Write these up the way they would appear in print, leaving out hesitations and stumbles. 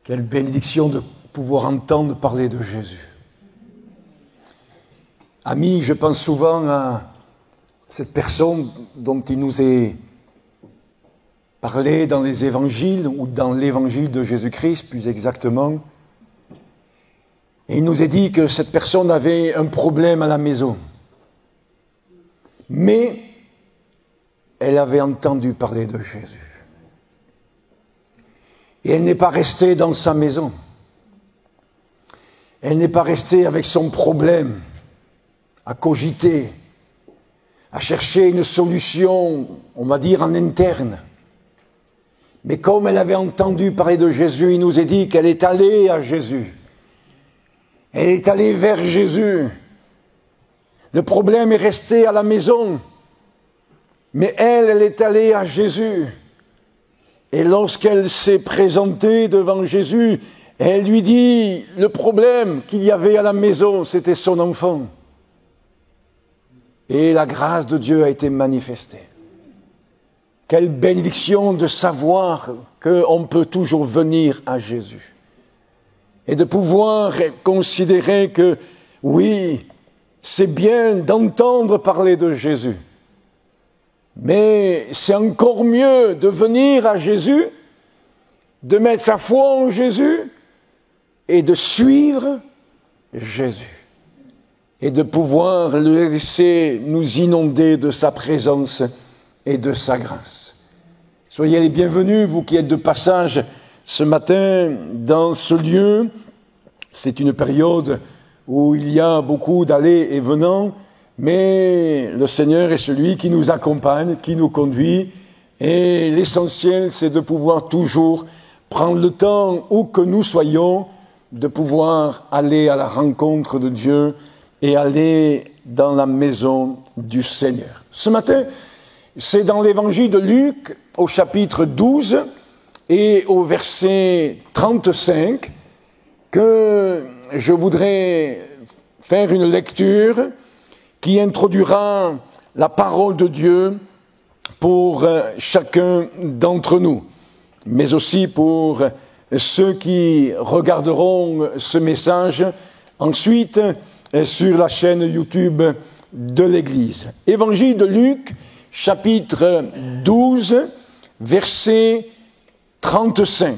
Quelle bénédiction de pouvoir entendre parler de Jésus. Amis, je pense souvent à cette personne dont il nous est parlé dans les évangiles, ou dans l'évangile de Jésus-Christ, plus exactement. Et il nous est dit que cette personne avait un problème à la maison. Mais elle avait entendu parler de Jésus. Et elle n'est pas restée dans sa maison. Elle n'est pas restée avec son problème, à cogiter, à chercher une solution, on va dire, en interne. Mais comme elle avait entendu parler de Jésus, il nous est dit qu'elle est allée à Jésus. Elle est allée vers Jésus. Le problème est resté à la maison, mais elle est allée à Jésus. Et lorsqu'elle s'est présentée devant Jésus, elle lui dit, le problème qu'il y avait à la maison, c'était son enfant. Et la grâce de Dieu a été manifestée. Quelle bénédiction de savoir qu'on peut toujours venir à Jésus. Et de pouvoir considérer que, oui, c'est bien d'entendre parler de Jésus. Mais c'est encore mieux de venir à Jésus, de mettre sa foi en Jésus et de suivre Jésus. Et de pouvoir le laisser nous inonder de sa présence et de sa grâce. Soyez les bienvenus, vous qui êtes de passage ce matin dans ce lieu. C'est une période où il y a beaucoup d'allées et venants, mais le Seigneur est celui qui nous accompagne, qui nous conduit, et l'essentiel, c'est de pouvoir toujours prendre le temps, où que nous soyons, de pouvoir aller à la rencontre de Dieu et aller dans la maison du Seigneur. Ce matin, c'est dans l'évangile de Luc, au chapitre 12 et au verset 35, que je voudrais faire une lecture qui introduira la parole de Dieu pour chacun d'entre nous, mais aussi pour ceux qui regarderont ce message ensuite sur la chaîne YouTube de l'Église. Évangile de Luc, chapitre 12, verset 35.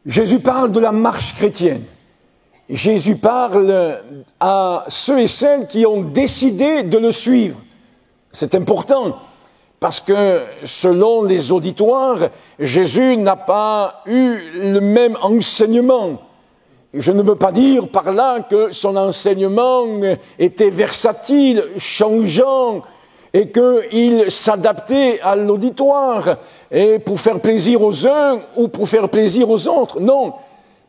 Jésus parle de la marche chrétienne. Jésus parle à ceux et celles qui ont décidé de le suivre. C'est important, parce que selon les auditoires, Jésus n'a pas eu le même enseignement. Je ne veux pas dire par là que son enseignement était versatile, changeant, et qu'il s'adaptait à l'auditoire, et pour faire plaisir aux uns ou pour faire plaisir aux autres. Non.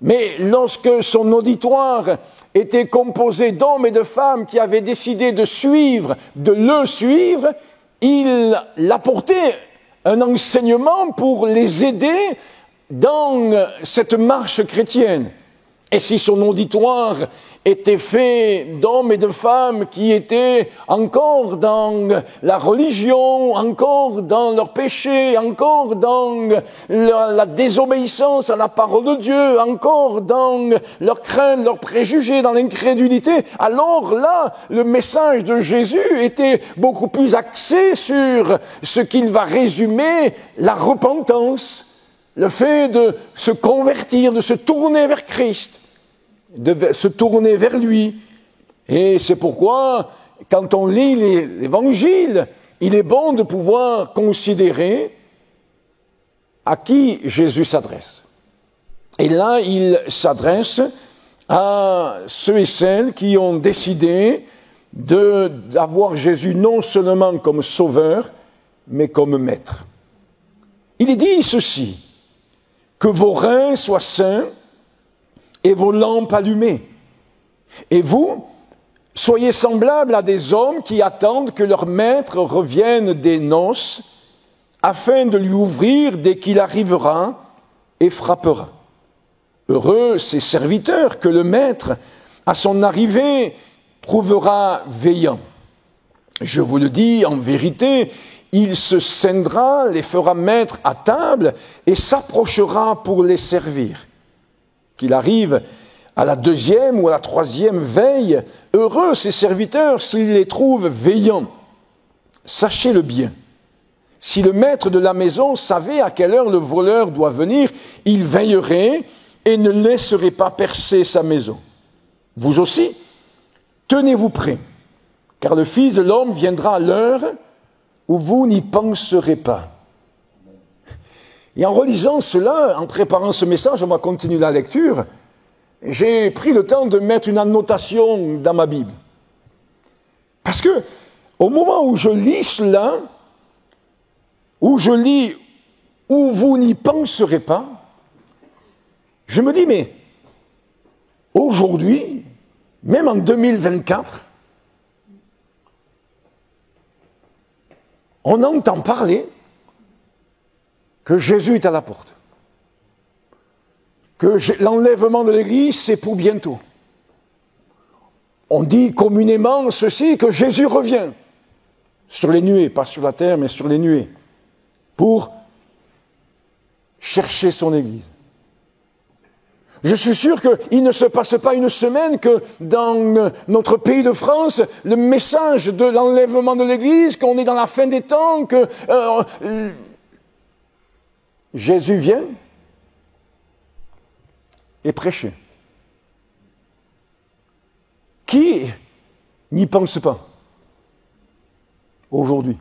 Mais lorsque son auditoire était composé d'hommes et de femmes qui avaient décidé de le suivre, il apportait un enseignement pour les aider dans cette marche chrétienne. Et si son auditoire était fait d'hommes et de femmes qui étaient encore dans la religion, encore dans leur péché, encore dans la désobéissance à la parole de Dieu, encore dans leur crainte, leurs préjugés, dans l'incrédulité, alors là, le message de Jésus était beaucoup plus axé sur ce qu'il va résumer, la repentance, le fait de se convertir, de se tourner vers Christ, de se tourner vers lui. Et c'est pourquoi, quand on lit l'Évangile, il est bon de pouvoir considérer à qui Jésus s'adresse. Et là, il s'adresse à ceux et celles qui ont décidé d'avoir Jésus non seulement comme sauveur, mais comme maître. Il est dit ceci, que vos reins soient sains et vos lampes allumées. Et vous, soyez semblables à des hommes qui attendent que leur maître revienne des noces, afin de lui ouvrir dès qu'il arrivera et frappera. Heureux ces serviteurs que le maître, à son arrivée, trouvera veillant. Je vous le dis en vérité, il se scindra, les fera mettre à table et s'approchera pour les servir. Qu'il arrive à la 2e ou à la 3e veille, heureux ses serviteurs s'il les trouve veillants. Sachez-le bien, si le maître de la maison savait à quelle heure le voleur doit venir, il veillerait et ne laisserait pas percer sa maison. Vous aussi, tenez-vous prêts, car le Fils de l'homme viendra à l'heure où vous n'y penserez pas. Et en relisant cela, en préparant ce message, on va continuer la lecture, j'ai pris le temps de mettre une annotation dans ma Bible. Parce que, au moment où je lis cela, où je lis « où vous n'y penserez pas », je me dis, mais aujourd'hui, même en 2024, on entend parler que Jésus est à la porte, que l'enlèvement de l'Église, c'est pour bientôt. On dit communément ceci, que Jésus revient sur les nuées, pas sur la terre, mais sur les nuées, pour chercher son Église. Je suis sûr qu'il ne se passe pas une semaine que dans notre pays de France, le message de l'enlèvement de l'Église, qu'on est dans la fin des temps, que Jésus vient et prêcher. Qui n'y pense pas aujourd'hui?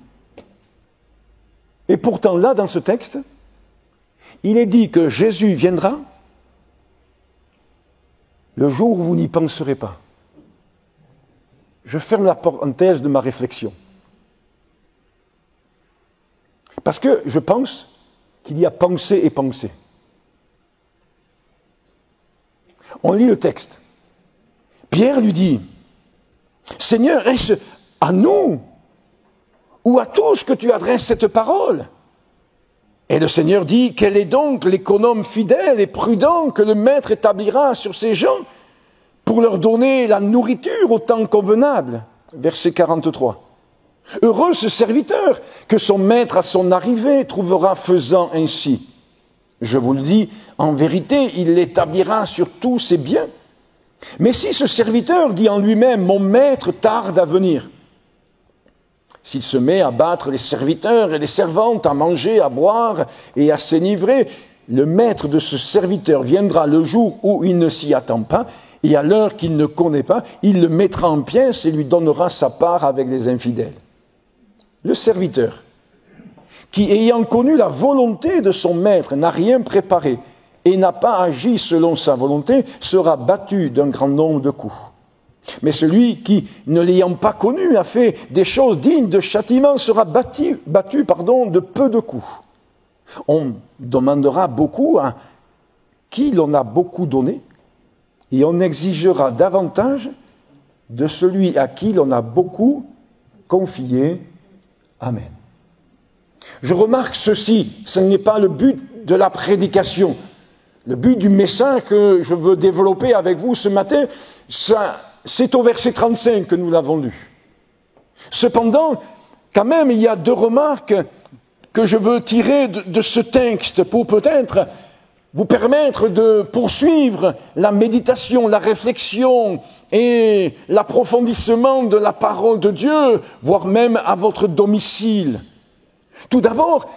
Et pourtant, là, dans ce texte, il est dit que Jésus viendra le jour où vous n'y penserez pas. Je ferme la parenthèse de ma réflexion. Parce que je pense qu'il y a pensée et pensée. On lit le texte. Pierre lui dit, « Seigneur, est-ce à nous ou à tous que tu adresses cette parole ?» Et le Seigneur dit, « Quel est donc l'économe fidèle et prudent que le Maître établira sur ces gens pour leur donner la nourriture au temps convenable ?» Verset 43. « Heureux ce serviteur que son Maître à son arrivée trouvera faisant ainsi. Je vous le dis, en vérité, il l'établira sur tous ses biens. Mais si ce serviteur dit en lui-même, mon Maître tarde à venir, s'il se met à battre les serviteurs et les servantes, à manger, à boire et à s'enivrer, le maître de ce serviteur viendra le jour où il ne s'y attend pas, et à l'heure qu'il ne connaît pas, il le mettra en pièces et lui donnera sa part avec les infidèles. Le serviteur, qui ayant connu la volonté de son maître, n'a rien préparé et n'a pas agi selon sa volonté, sera battu d'un grand nombre de coups. Mais celui qui, ne l'ayant pas connu, a fait des choses dignes de châtiment, sera battu de peu de coups. On demandera beaucoup à qui l'on a beaucoup donné, et on exigera davantage de celui à qui l'on a beaucoup confié. Amen. Je remarque ceci, ce n'est pas le but de la prédication. Le but du message que je veux développer avec vous ce matin, c'est au verset 35 que nous l'avons lu. Cependant, quand même, il y a deux remarques que je veux tirer de ce texte pour peut-être vous permettre de poursuivre la méditation, la réflexion et l'approfondissement de la parole de Dieu, voire même à votre domicile. Tout d'abord,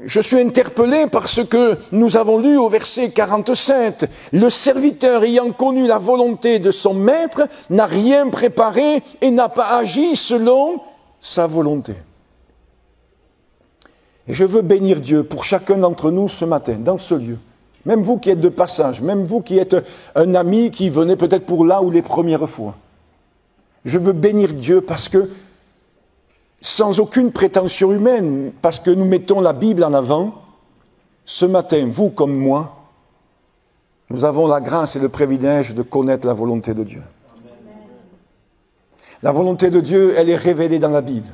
je suis interpellé par ce que nous avons lu au verset 47. Le serviteur ayant connu la volonté de son maître n'a rien préparé et n'a pas agi selon sa volonté. Et je veux bénir Dieu pour chacun d'entre nous ce matin, dans ce lieu. Même vous qui êtes de passage, même vous qui êtes un ami qui venait peut-être pour là ou les premières fois. Je veux bénir Dieu parce que, sans aucune prétention humaine, parce que nous mettons la Bible en avant, ce matin, vous comme moi, nous avons la grâce et le privilège de connaître la volonté de Dieu. La volonté de Dieu, elle est révélée dans la Bible.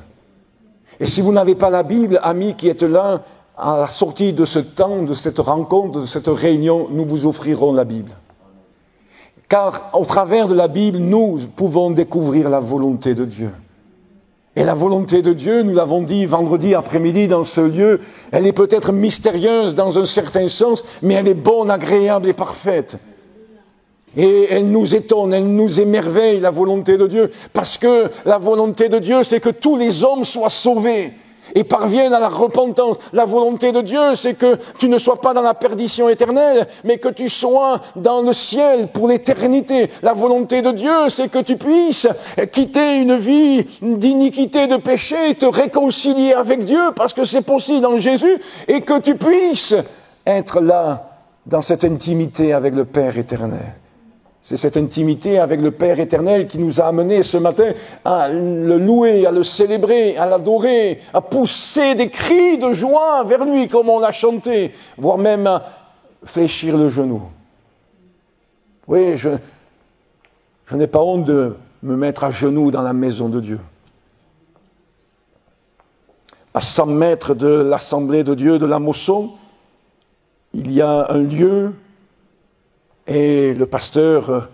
Et si vous n'avez pas la Bible, amis qui êtes là, à la sortie de ce temps, de cette rencontre, de cette réunion, nous vous offrirons la Bible. Car au travers de la Bible, nous pouvons découvrir la volonté de Dieu. Et la volonté de Dieu, nous l'avons dit vendredi après-midi dans ce lieu, elle est peut-être mystérieuse dans un certain sens, mais elle est bonne, agréable et parfaite. Et elle nous étonne, elle nous émerveille, la volonté de Dieu, parce que la volonté de Dieu, c'est que tous les hommes soient sauvés et parviennent à la repentance. La volonté de Dieu, c'est que tu ne sois pas dans la perdition éternelle, mais que tu sois dans le ciel pour l'éternité. La volonté de Dieu, c'est que tu puisses quitter une vie d'iniquité, de péché, te réconcilier avec Dieu, parce que c'est possible en Jésus, et que tu puisses être là, dans cette intimité avec le Père éternel. C'est cette intimité avec le Père éternel qui nous a amenés ce matin à le louer, à le célébrer, à l'adorer, à pousser des cris de joie vers lui comme on l'a chanté, voire même à fléchir le genou. Oui, je n'ai pas honte de me mettre à genoux dans la maison de Dieu. À 100 mètres de l'Assemblée de Dieu de la Mosson, il y a un lieu. Et le pasteur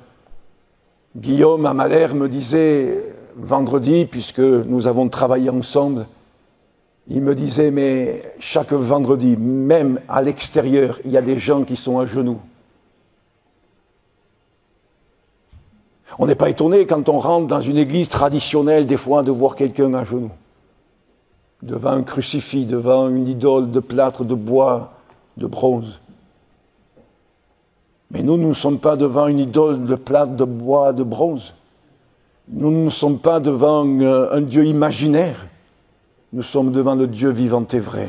Guillaume Amalère me disait vendredi, puisque nous avons travaillé ensemble, il me disait, mais chaque vendredi, même à l'extérieur, il y a des gens qui sont à genoux. On n'est pas étonné quand on rentre dans une église traditionnelle, des fois, de voir quelqu'un à genoux, devant un crucifix, devant une idole de plâtre, de bois, de bronze. Mais nous ne sommes pas devant une idole de plâtre, de bois, de bronze. Nous ne sommes pas devant un Dieu imaginaire. Nous sommes devant le Dieu vivant et vrai.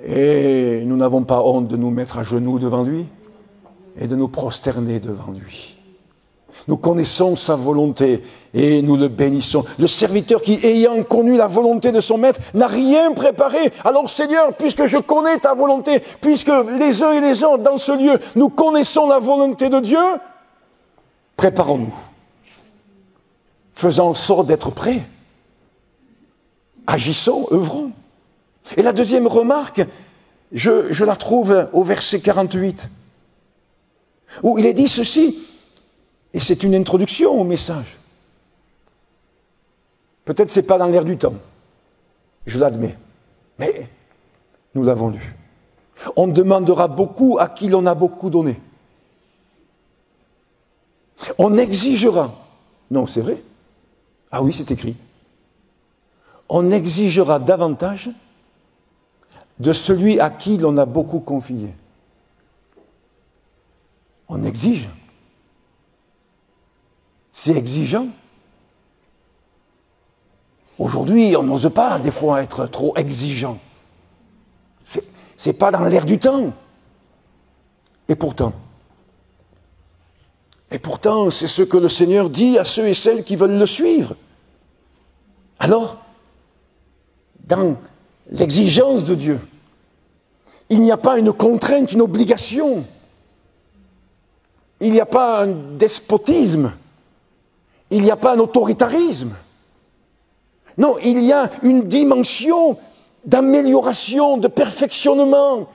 Et nous n'avons pas honte de nous mettre à genoux devant lui et de nous prosterner devant lui. Nous connaissons sa volonté et nous le bénissons. Le serviteur qui, ayant connu la volonté de son maître, n'a rien préparé. Alors Seigneur, puisque je connais ta volonté, puisque les uns et les autres dans ce lieu, nous connaissons la volonté de Dieu, préparons-nous. Faisons en sorte d'être prêts. Agissons, œuvrons. Et la deuxième remarque, je la trouve au verset 48, où il est dit ceci. Et c'est une introduction au message. Peut-être ce n'est pas dans l'air du temps, je l'admets, mais nous l'avons lu. On demandera beaucoup à qui l'on a beaucoup donné. On exigera, non c'est vrai, ah oui c'est écrit, on exigera davantage de celui à qui l'on a beaucoup confié. On exige. C'est exigeant. Aujourd'hui, on n'ose pas, des fois, être trop exigeant. C'est pas dans l'air du temps. Et pourtant, c'est ce que le Seigneur dit à ceux et celles qui veulent le suivre. Alors, dans l'exigence de Dieu, il n'y a pas une contrainte, une obligation. Il n'y a pas un despotisme. Il n'y a pas un autoritarisme. Non, il y a une dimension d'amélioration, de perfectionnement,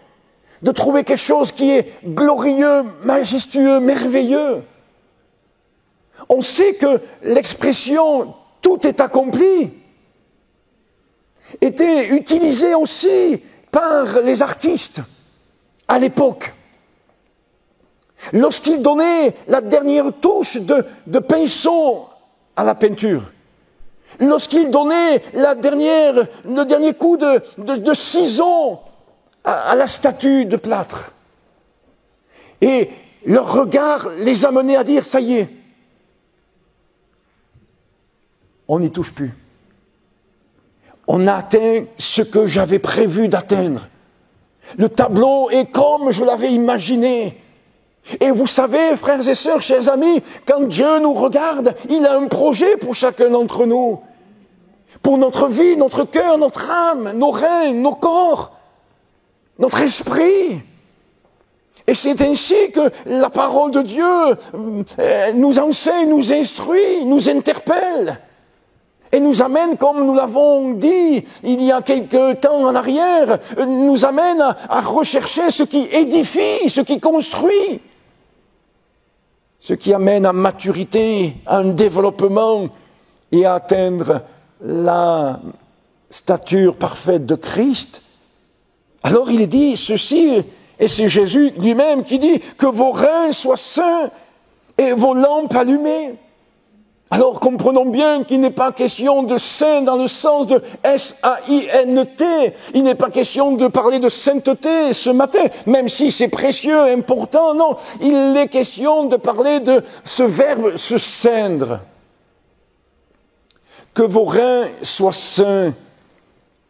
de trouver quelque chose qui est glorieux, majestueux, merveilleux. On sait que l'expression « tout est accompli » était utilisée aussi par les artistes à l'époque. Lorsqu'ils donnaient la dernière touche de pinceau à la peinture, lorsqu'ils donnaient le dernier coup de ciseau à la statue de plâtre, et leur regard les amenait à dire « ça y est, on n'y touche plus. On a atteint ce que j'avais prévu d'atteindre. Le tableau est comme je l'avais imaginé. » Et vous savez, frères et sœurs, chers amis, quand Dieu nous regarde, il a un projet pour chacun d'entre nous. Pour notre vie, notre cœur, notre âme, nos reins, nos corps, notre esprit. Et c'est ainsi que la parole de Dieu nous enseigne, nous instruit, nous interpelle. Et nous amène, comme nous l'avons dit il y a quelque temps en arrière, nous amène à rechercher ce qui édifie, ce qui construit. Ce qui amène à maturité, à un développement et à atteindre la stature parfaite de Christ, alors il est dit ceci, et c'est Jésus lui-même qui dit que vos reins soient saints et vos lampes allumées. Alors comprenons bien qu'il n'est pas question de saint dans le sens de S-A-I-N-T. Il n'est pas question de parler de sainteté ce matin, même si c'est précieux, important, non. Il est question de parler de ce verbe se ceindre. Que vos reins soient saints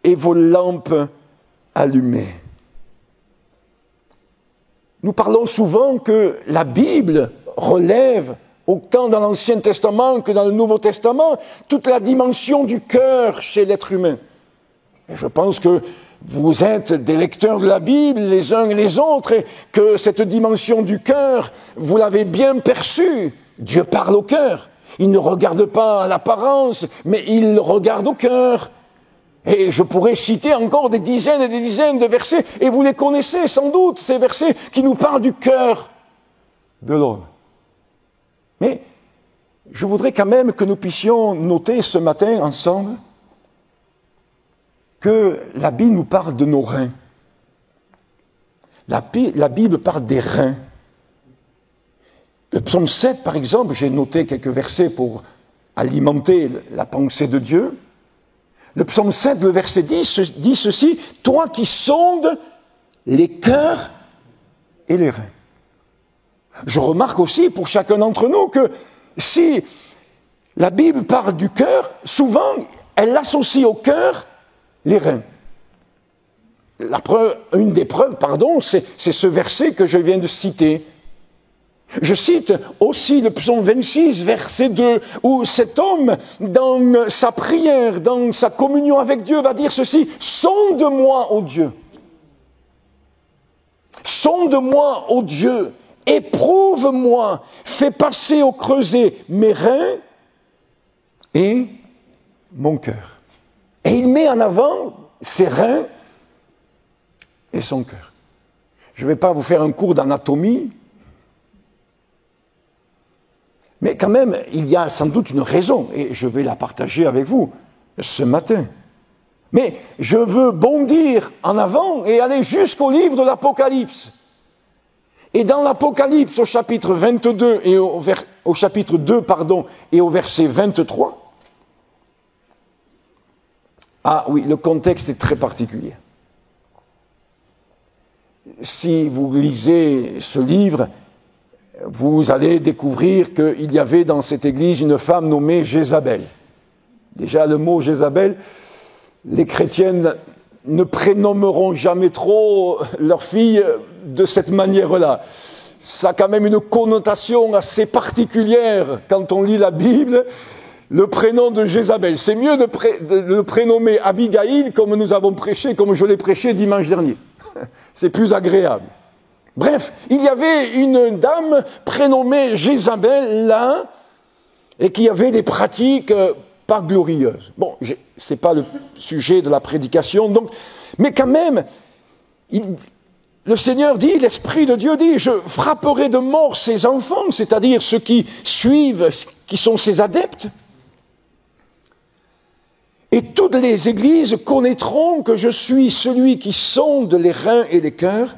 et vos lampes allumées. Nous parlons souvent que la Bible relève, autant dans l'Ancien Testament que dans le Nouveau Testament, toute la dimension du cœur chez l'être humain. Et je pense que vous êtes des lecteurs de la Bible, les uns et les autres, et que cette dimension du cœur, vous l'avez bien perçue. Dieu parle au cœur. Il ne regarde pas à l'apparence, mais il regarde au cœur. Et je pourrais citer encore des dizaines et des dizaines de versets, et vous les connaissez sans doute, ces versets qui nous parlent du cœur de l'homme. Mais je voudrais quand même que nous puissions noter ce matin ensemble que la Bible nous parle de nos reins. La Bible parle des reins. Le psaume 7, par exemple, j'ai noté quelques versets pour alimenter la pensée de Dieu. Le psaume 7, le verset 10, dit ceci, « Toi qui sondes les cœurs et les reins ». Je remarque aussi pour chacun d'entre nous que si la Bible parle du cœur, souvent elle associe au cœur les reins. Une des preuves, c'est ce verset que je viens de citer. Je cite aussi le psaume 26, verset 2, où cet homme, dans sa prière, dans sa communion avec Dieu, va dire ceci, « Sonde-moi, ô Dieu. Sonde-moi, ô Dieu. Éprouve-moi, fais passer au creuset mes reins et mon cœur. » Et il met en avant ses reins et son cœur. Je ne vais pas vous faire un cours d'anatomie, mais quand même, il y a sans doute une raison, et je vais la partager avec vous ce matin. Mais je veux bondir en avant et aller jusqu'au livre de l'Apocalypse. Et dans l'Apocalypse, au chapitre 22 et au chapitre 2, et au verset 23, ah oui, le contexte est très particulier. Si vous lisez ce livre, vous allez découvrir qu'il y avait dans cette église une femme nommée Jézabel. Déjà, le mot Jézabel, les chrétiennes ne prénommeront jamais trop leur fille de cette manière-là. Ça a quand même une connotation assez particulière quand on lit la Bible, le prénom de Jézabel. C'est mieux de le prénommer Abigail, comme nous avons prêché, comme je l'ai prêché dimanche dernier. C'est plus agréable. Bref, il y avait une dame prénommée Jézabel là, et qui avait des pratiques pas glorieuses. Bon, c'est pas le sujet de la prédication, donc, mais quand même, le Seigneur dit, l'Esprit de Dieu dit, je frapperai de mort ses enfants, c'est-à-dire ceux qui suivent, qui sont ses adeptes. Et toutes les églises connaîtront que je suis celui qui sonde les reins et les cœurs,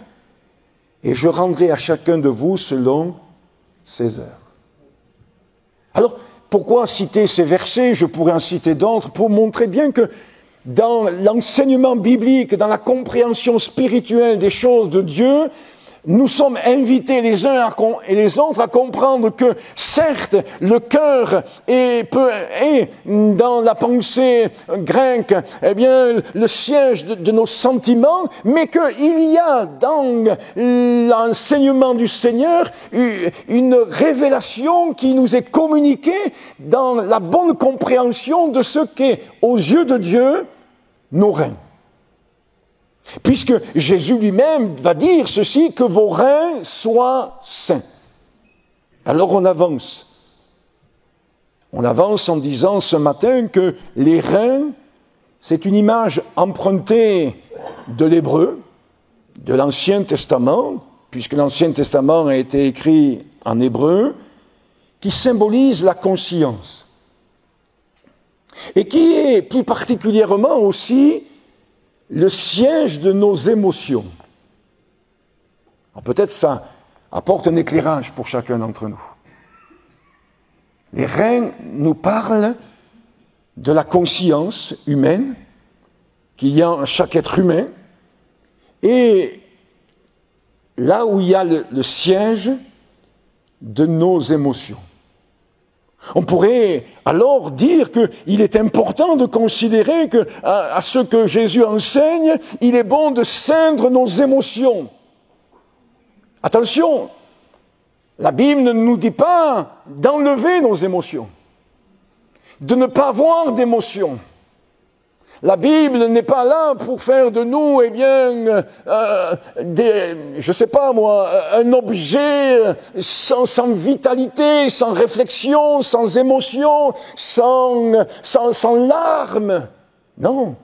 et je rendrai à chacun de vous selon ses heures. Alors, pourquoi citer ces versets? Je pourrais en citer d'autres pour montrer bien que dans l'enseignement biblique, dans la compréhension spirituelle des choses de Dieu, nous sommes invités les uns et les autres à comprendre que, certes, le cœur est dans la pensée grecque, eh bien, le siège de nos sentiments, mais qu'il y a dans l'enseignement du Seigneur une révélation qui nous est communiquée dans la bonne compréhension de ce qu'est, aux yeux de Dieu, nos reins. Puisque Jésus lui-même va dire ceci, que vos reins soient saints. Alors on avance. On avance en disant ce matin que les reins, c'est une image empruntée de l'hébreu, de l'Ancien Testament, puisque l'Ancien Testament a été écrit en hébreu, qui symbolise la conscience. et qui est plus particulièrement aussi le siège de nos émotions. Alors peut-être ça apporte un éclairage pour chacun d'entre nous. Les reins nous parlent de la conscience humaine qu'il y a en chaque être humain, et là où il y a le siège de nos émotions. On pourrait alors dire qu'il est important de considérer qu'à ce que Jésus enseigne, il est bon de ceindre nos émotions. Attention, la Bible ne nous dit pas d'enlever nos émotions, de ne pas avoir d'émotions. La Bible n'est pas là pour faire de nous, un objet sans vitalité, sans réflexion, sans émotion, sans larmes. Non.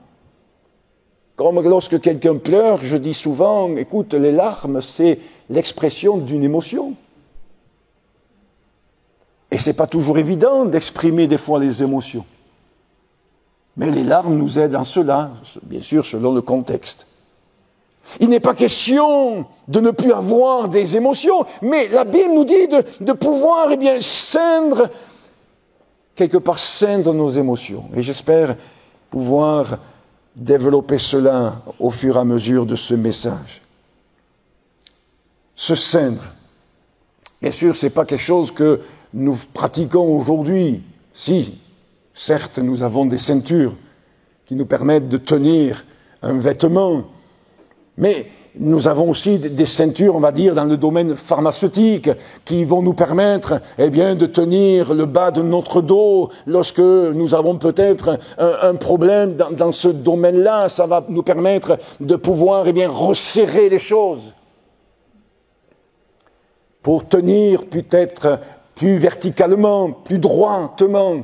Comme lorsque quelqu'un pleure, je dis souvent, écoute, les larmes, c'est l'expression d'une émotion. Et ce n'est pas toujours évident d'exprimer des fois les émotions. Mais les larmes nous aident en cela, bien sûr, selon le contexte. Il n'est pas question de ne plus avoir des émotions, mais la Bible nous dit de pouvoir, ceindre, quelque part ceindre nos émotions. Et j'espère pouvoir développer cela au fur et à mesure de ce message. Se ceindre. Bien sûr, ce n'est pas quelque chose que nous pratiquons aujourd'hui. Si, certes, nous avons des ceintures qui nous permettent de tenir un vêtement, mais nous avons aussi des ceintures, on va dire, dans le domaine pharmaceutique, qui vont nous permettre, de tenir le bas de notre dos lorsque nous avons peut-être un problème dans ce domaine-là. Ça va nous permettre de pouvoir, resserrer les choses pour tenir peut-être plus verticalement, plus droitement,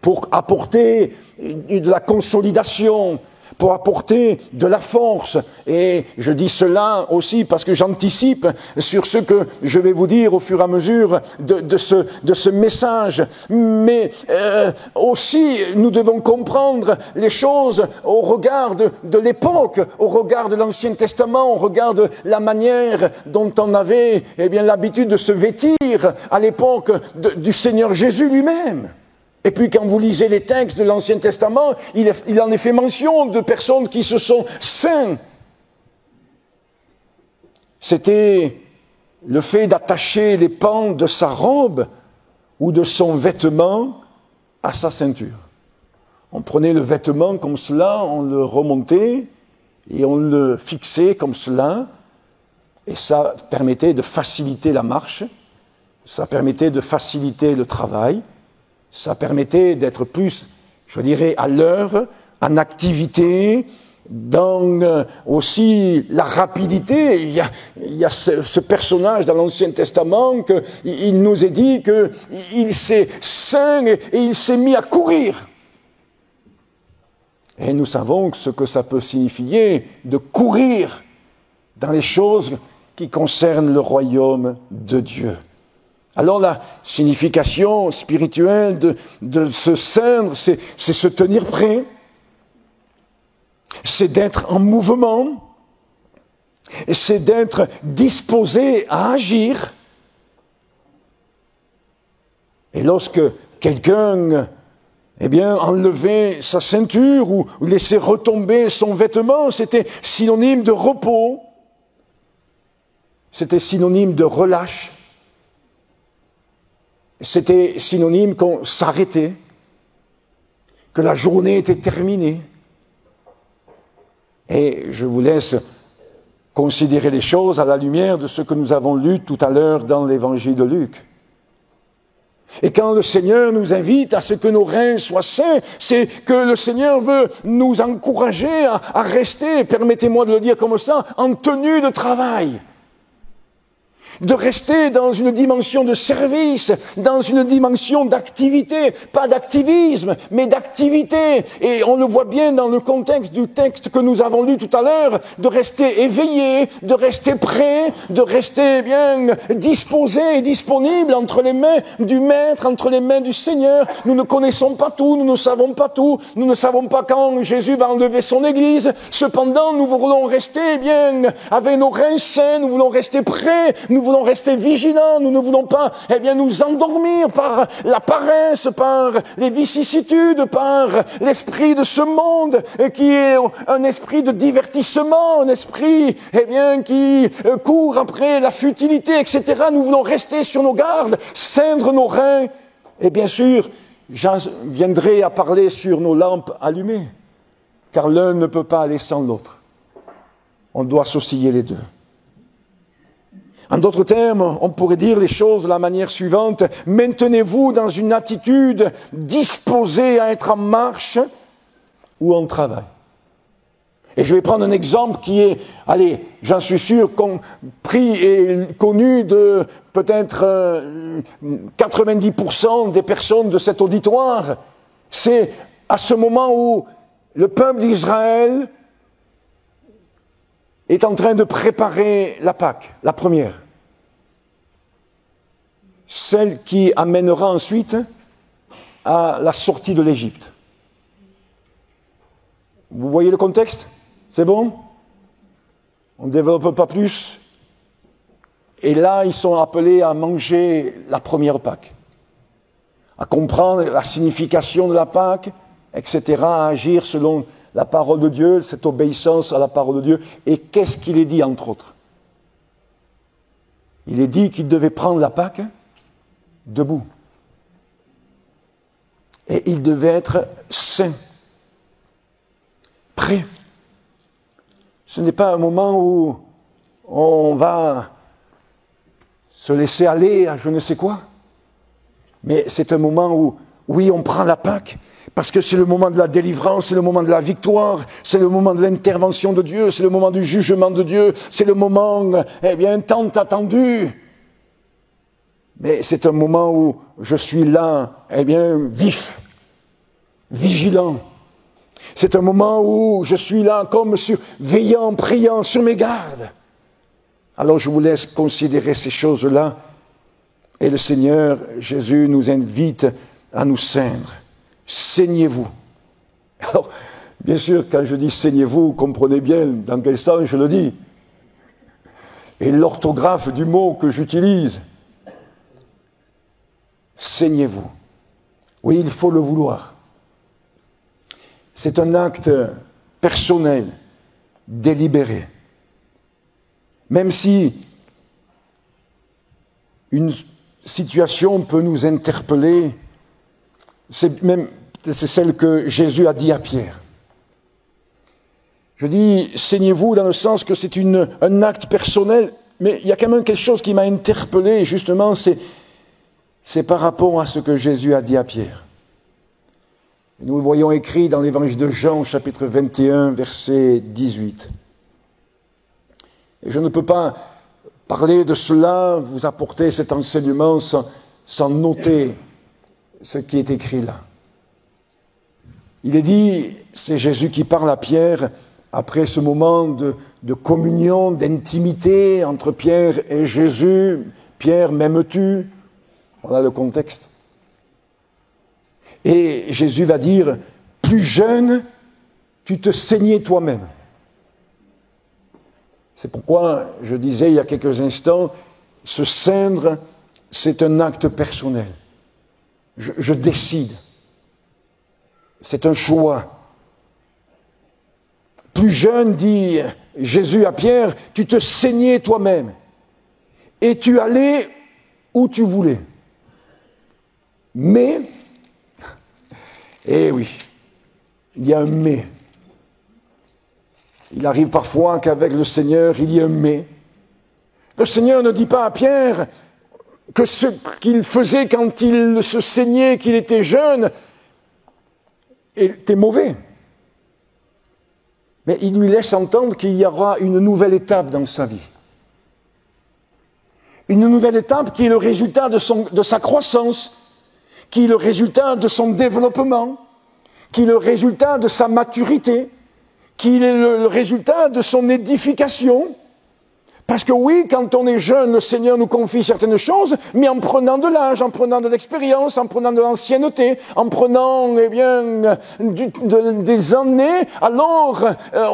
pour apporter de la consolidation, pour apporter de la force. Et je dis cela aussi parce que j'anticipe sur ce que je vais vous dire au fur et à mesure de ce message. Mais aussi, nous devons comprendre les choses au regard de l'époque, au regard de l'Ancien Testament, au regard de la manière dont on avait l'habitude de se vêtir à l'époque du Seigneur Jésus lui-même. Et puis quand vous lisez les textes de l'Ancien Testament, il en est fait mention de personnes qui se sont ceintes. C'était le fait d'attacher les pans de sa robe ou de son vêtement à sa ceinture. On prenait le vêtement comme cela, on le remontait et on le fixait comme cela, et ça permettait de faciliter la marche, ça permettait de faciliter le travail. Ça permettait d'être plus, je dirais, à l'heure, en activité, dans aussi la rapidité. Il y a ce personnage dans l'Ancien Testament qu'il nous est dit qu'il s'est ceint et il s'est mis à courir. Et nous savons ce que ça peut signifier de courir dans les choses qui concernent le royaume de Dieu. Alors la signification spirituelle de se ceindre, c'est se tenir prêt, c'est d'être en mouvement, c'est d'être disposé à agir. Et lorsque quelqu'un enlevait sa ceinture ou laissait retomber son vêtement, c'était synonyme de repos, c'était synonyme de relâche. C'était synonyme qu'on s'arrêtait, que la journée était terminée. Et je vous laisse considérer les choses à la lumière de ce que nous avons lu tout à l'heure dans l'évangile de Luc. Et quand le Seigneur nous invite à ce que nos reins soient saints, c'est que le Seigneur veut nous encourager à rester, permettez-moi de le dire comme ça, en tenue de travail. de rester dans une dimension de service, dans une dimension d'activité, pas d'activisme, mais d'activité. Et on le voit bien dans le contexte du texte que nous avons lu tout à l'heure, de rester éveillé, de rester prêt, de rester bien disposé et disponible entre les mains du Maître, entre les mains du Seigneur. Nous ne connaissons pas tout, nous ne savons pas tout, nous ne savons pas quand Jésus va enlever son Église. Cependant, nous voulons rester bien avec nos reins sains, nous voulons rester prêts, nous voulons rester vigilants, nous ne voulons pas nous endormir par la paresse, par les vicissitudes, par l'esprit de ce monde qui est un esprit de divertissement, un esprit qui court après la futilité, etc. Nous voulons rester sur nos gardes, ceindre nos reins. Et bien sûr, j'en viendrai à parler sur nos lampes allumées, car l'un ne peut pas aller sans l'autre. On doit associer les deux. En d'autres termes, on pourrait dire les choses de la manière suivante. Maintenez-vous dans une attitude disposée à être en marche ou en travail. Et je vais prendre un exemple qui est, j'en suis sûr, compris et connu de peut-être 90% des personnes de cet auditoire. C'est à ce moment où le peuple d'Israël est en train de préparer la Pâque, la première. Celle qui amènera ensuite à la sortie de l'Égypte. Vous voyez le contexte ? C'est bon ? On ne développe pas plus. Et là, ils sont appelés à manger la première Pâque, à comprendre la signification de la Pâque, etc., à agir selon la parole de Dieu, cette obéissance à la parole de Dieu. Et qu'est-ce qu'il est dit, entre autres ? Il est dit qu'il devait prendre la Pâque debout. Et il devait être saint, prêt. Ce n'est pas un moment où on va se laisser aller à je ne sais quoi, mais c'est un moment où, oui, on prend la Pâque, parce que c'est le moment de la délivrance, c'est le moment de la victoire, c'est le moment de l'intervention de Dieu, c'est le moment du jugement de Dieu, c'est le moment, tant attendu. Mais c'est un moment où je suis là, vif, vigilant. C'est un moment où je suis là comme veillant, priant sur mes gardes. Alors je vous laisse considérer ces choses-là. Et le Seigneur Jésus nous invite à nous ceindre. Saignez-vous. Alors, bien sûr, quand je dis saignez-vous, comprenez bien dans quel sens je le dis. Et l'orthographe du mot que j'utilise. Saignez-vous. Oui, il faut le vouloir. C'est un acte personnel, délibéré. Même si une situation peut nous interpeller, c'est celle que Jésus a dit à Pierre. Je dis, saignez-vous dans le sens que c'est un acte personnel, mais il y a quand même quelque chose qui m'a interpellé, justement, c'est par rapport à ce que Jésus a dit à Pierre. Nous le voyons écrit dans l'évangile de Jean, chapitre 21, verset 18. Et je ne peux pas parler de cela, vous apporter cet enseignement sans noter ce qui est écrit là. Il est dit, c'est Jésus qui parle à Pierre après ce moment de communion, d'intimité entre Pierre et Jésus. Pierre, m'aimes-tu ? Voilà le contexte. Et Jésus va dire, plus jeune, tu te saignais toi-même. C'est pourquoi je disais il y a quelques instants, se ceindre, c'est un acte personnel. Je décide. C'est un choix. Plus jeune, dit Jésus à Pierre, tu te saignais toi-même. Et tu allais où tu voulais. Mais, eh oui, il y a un mais. Il arrive parfois qu'avec le Seigneur, il y a un mais. Le Seigneur ne dit pas à Pierre que ce qu'il faisait quand il se saignait, qu'il était jeune, était mauvais. Mais il lui laisse entendre qu'il y aura une nouvelle étape dans sa vie. Une nouvelle étape qui est le résultat de sa croissance, qui est le résultat de son développement, qui est le résultat de sa maturité, qui est le résultat de son édification. Parce que oui, quand on est jeune, le Seigneur nous confie certaines choses, mais en prenant de l'âge, en prenant de l'expérience, en prenant de l'ancienneté, en prenant des années, alors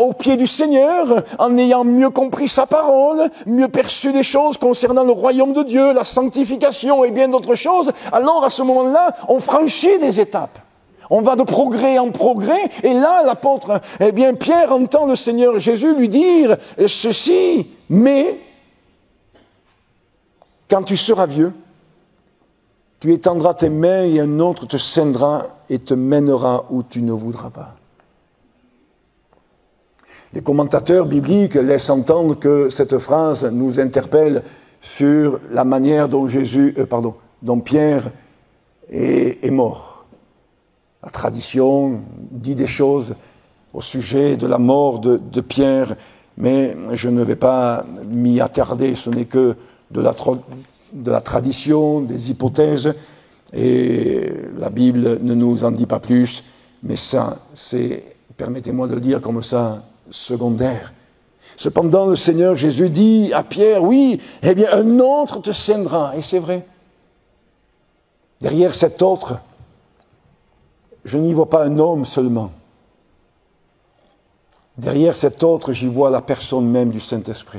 au pied du Seigneur, en ayant mieux compris sa parole, mieux perçu des choses concernant le royaume de Dieu, la sanctification et bien d'autres choses, alors à ce moment-là, on franchit des étapes. On va de progrès en progrès, et là, l'apôtre, Pierre entend le Seigneur Jésus lui dire ceci, mais quand tu seras vieux, tu étendras tes mains et un autre te ceindra et te mènera où tu ne voudras pas. Les commentateurs bibliques laissent entendre que cette phrase nous interpelle sur la manière dont dont Pierre est mort. La tradition dit des choses au sujet de la mort de Pierre, mais je ne vais pas m'y attarder, ce n'est que de la tradition, des hypothèses, et la Bible ne nous en dit pas plus, mais ça, c'est, permettez-moi de le dire comme ça, secondaire. Cependant, le Seigneur Jésus dit à Pierre, oui, un autre te ceindra, et c'est vrai. Derrière cet autre, je n'y vois pas un homme seulement. Derrière cet autre, j'y vois la personne même du Saint-Esprit.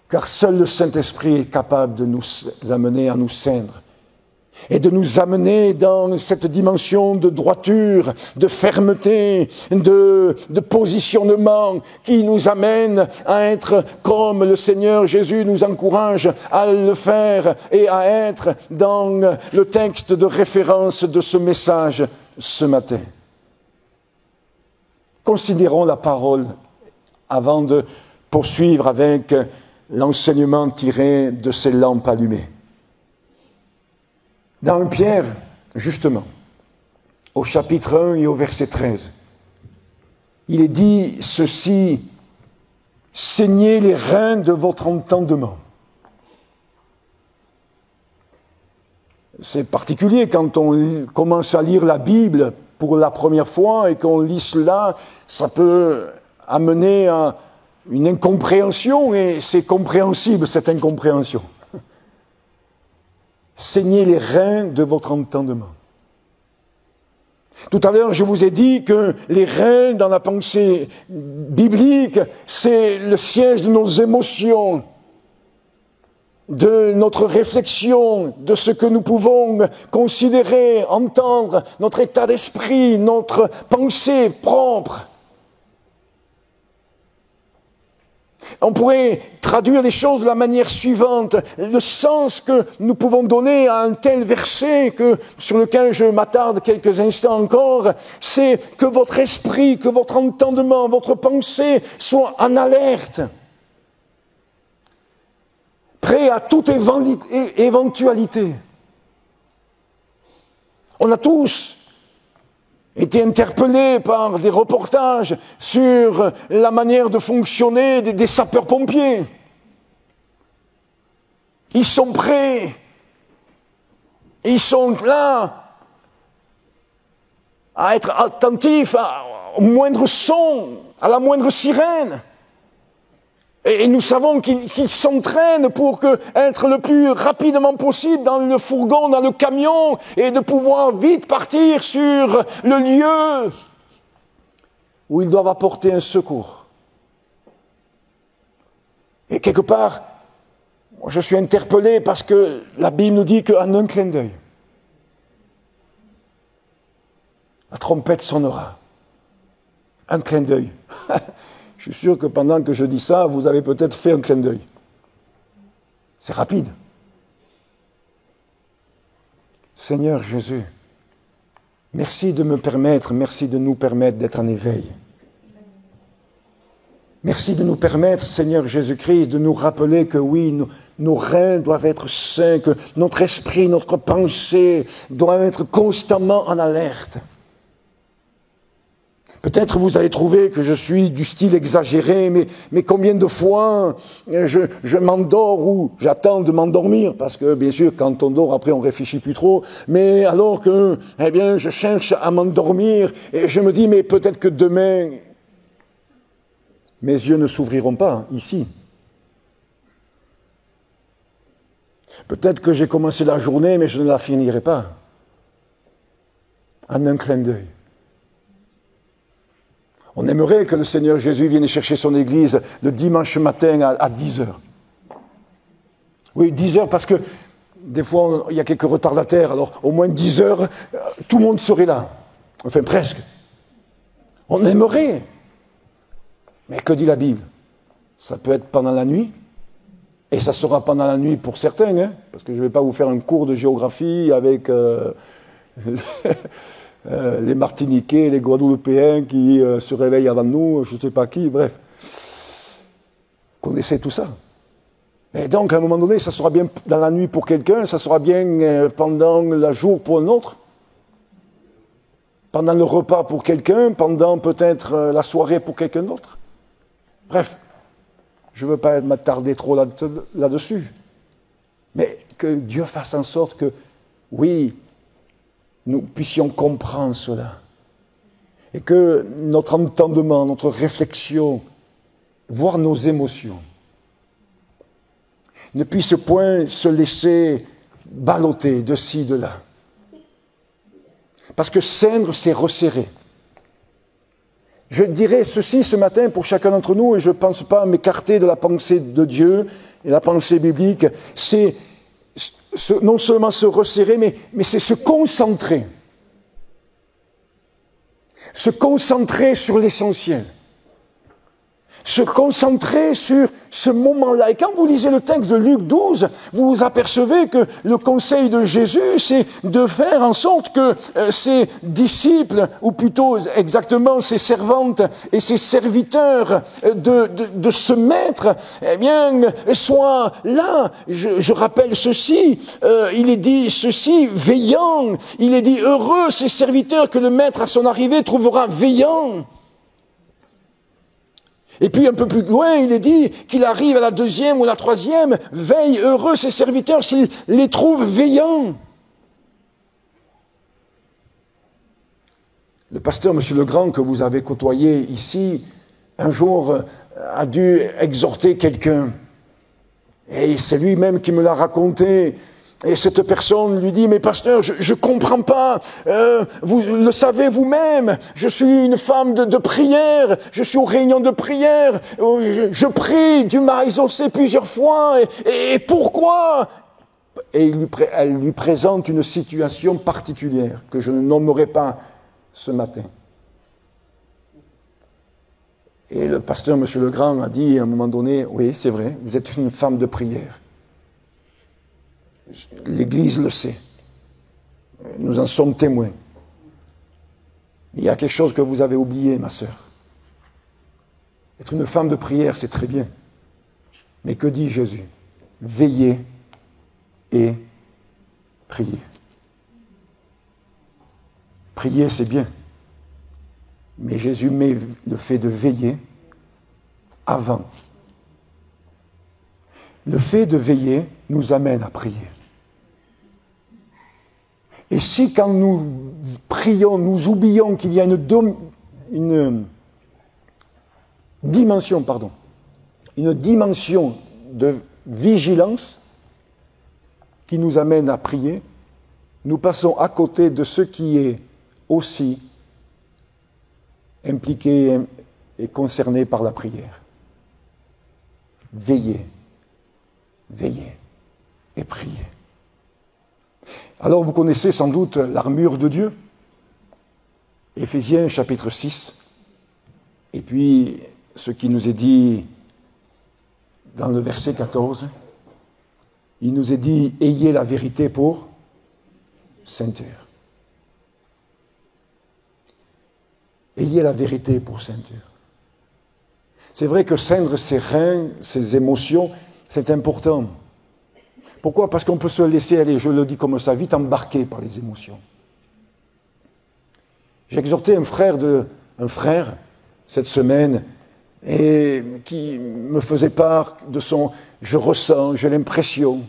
Car seul le Saint-Esprit est capable de nous amener à nous ceindre et de nous amener dans cette dimension de droiture, de fermeté, de positionnement qui nous amène à être comme le Seigneur Jésus nous encourage à le faire et à être dans le texte de référence de ce message ce matin. Considérons la parole avant de poursuivre avec l'enseignement tiré de ces lampes allumées. Dans 1 Pierre, justement, au chapitre 1 et au verset 13, il est dit ceci, « Saignez les reins de votre entendement ». C'est particulier quand on commence à lire la Bible pour la première fois et qu'on lit cela, ça peut amener à une incompréhension et c'est compréhensible cette incompréhension. Saignez les reins de votre entendement. Tout à l'heure, je vous ai dit que les reins dans la pensée biblique, c'est le siège de nos émotions, de notre réflexion, de ce que nous pouvons considérer, entendre, notre état d'esprit, notre pensée propre. On pourrait traduire les choses de la manière suivante. Le sens que nous pouvons donner à un tel verset sur lequel je m'attarde quelques instants encore, c'est que votre esprit, que votre entendement, votre pensée soit en alerte, prêt à toute éventualité. On a tous été interpellés par des reportages sur la manière de fonctionner des sapeurs-pompiers. Ils sont prêts, ils sont là à être attentifs au moindre son, à la moindre sirène. Et nous savons qu'ils s'entraînent pour être le plus rapidement possible dans le fourgon, dans le camion, et de pouvoir vite partir sur le lieu où ils doivent apporter un secours. Et quelque part, moi je suis interpellé parce que la Bible nous dit qu'en un clin d'œil, la trompette sonnera. Un clin d'œil. Je suis sûr que pendant que je dis ça, vous avez peut-être fait un clin d'œil. C'est rapide. Seigneur Jésus, merci de nous permettre d'être en éveil. Merci de nous permettre, Seigneur Jésus-Christ, de nous rappeler que oui, nos reins doivent être sains, que notre esprit, notre pensée doivent être constamment en alerte. Peut-être vous allez trouver que je suis du style exagéré, mais combien de fois je m'endors ou j'attends de m'endormir, parce que bien sûr quand on dort après on réfléchit plus trop, mais alors que eh bien je cherche à m'endormir et je me dis mais peut-être que demain mes yeux ne s'ouvriront pas ici. Peut-être que j'ai commencé la journée mais je ne la finirai pas en un clin d'œil. On aimerait que le Seigneur Jésus vienne chercher son Église le dimanche matin à 10 heures. Oui, 10 heures parce que des fois il y a quelques retardataires, alors au moins 10 heures, tout le monde serait là. Enfin presque. On aimerait. Mais que dit la Bible? Ça peut être pendant la nuit, et ça sera pendant la nuit pour certains, hein, parce que je ne vais pas vous faire un cours de géographie avec... les Martiniquais, les Guadeloupéens qui se réveillent avant nous, je ne sais pas qui, bref. Connaissez tout ça. Et donc, à un moment donné, ça sera bien dans la nuit pour quelqu'un, ça sera bien pendant le jour pour un autre, pendant le repas pour quelqu'un, pendant peut-être la soirée pour quelqu'un d'autre. Bref, je ne veux pas m'attarder trop là-dessus. Mais que Dieu fasse en sorte que, oui, nous puissions comprendre cela. Et que notre entendement, notre réflexion, voire nos émotions, ne puissent point se laisser balloter de ci, de là. Parce que ceindre, c'est resserrer. Je dirais ceci ce matin pour chacun d'entre nous, et je ne pense pas m'écarter de la pensée de Dieu et la pensée biblique, c'est non seulement se resserrer, mais c'est se concentrer. Se concentrer sur l'essentiel. Se concentrer sur ce moment-là. Et quand vous lisez le texte de Luc 12, vous vous apercevez que le conseil de Jésus, c'est de faire en sorte que ses disciples, ou plutôt exactement ses servantes et ses serviteurs de se mettre, eh bien, soient là. Je rappelle ceci, il est dit ceci, veillant. Il est dit, heureux ces serviteurs que le maître à son arrivée trouvera veillant. Et puis un peu plus loin, il est dit qu'il arrive à la 2e ou la 3e, veille, heureux ses serviteurs s'ils les trouvent veillants. Le pasteur M. Legrand, que vous avez côtoyé ici, un jour a dû exhorter quelqu'un. Et c'est lui-même qui me l'a raconté. Et cette personne lui dit, mais pasteur, je comprends pas, vous le savez vous-même, je suis une femme de prière, je suis aux réunions de prière, je prie, Dieu m'a exaucé plusieurs fois, et pourquoi? Et elle lui présente une situation particulière que je ne nommerai pas ce matin. Et le pasteur M. Legrand a dit à un moment donné, oui, c'est vrai, vous êtes une femme de prière. L'Église le sait. Nous en sommes témoins. Il y a quelque chose que vous avez oublié, ma sœur. Être une femme de prière, c'est très bien. Mais que dit Jésus? Veillez et priez. Prier, c'est bien. Mais Jésus met le fait de veiller avant. Le fait de veiller nous amène à prier. Et si quand nous prions, nous oublions qu'il y a une dimension de vigilance qui nous amène à prier, nous passons à côté de ce qui est aussi impliqué et concerné par la prière. Veillez et priez. Alors vous connaissez sans doute l'armure de Dieu, Éphésiens chapitre 6, et puis ce qui nous est dit dans le verset 14, il nous est dit « Ayez la vérité pour ceinture ». Ayez la vérité pour ceinture. C'est vrai que ceindre ses reins, ses émotions, c'est important. Pourquoi? Parce qu'on peut se laisser aller, je le dis comme ça, vite embarqué par les émotions. J'ai exhorté un frère un frère cette semaine et qui me faisait part de son « je ressens, j'ai l'impression ».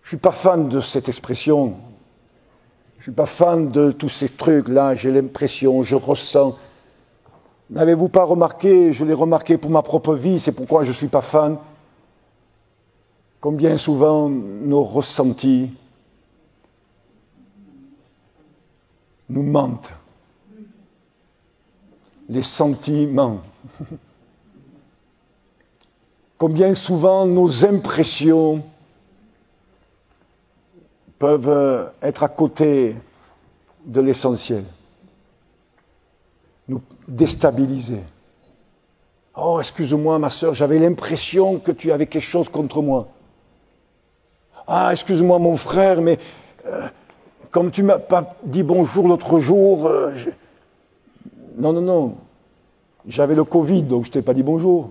Je ne suis pas fan de cette expression. Je ne suis pas fan de tous ces trucs-là, j'ai l'impression, je ressens. N'avez-vous pas remarqué, je l'ai remarqué pour ma propre vie, c'est pourquoi je ne suis pas fan, combien souvent nos ressentis nous mentent. Les sentiments. Combien souvent nos impressions peuvent être à côté de l'essentiel, nous déstabiliser. Oh, excuse-moi ma sœur, j'avais l'impression que tu avais quelque chose contre moi. Ah, excuse-moi mon frère, mais comme tu ne m'as pas dit bonjour l'autre jour, non, j'avais le Covid, donc je ne t'ai pas dit bonjour.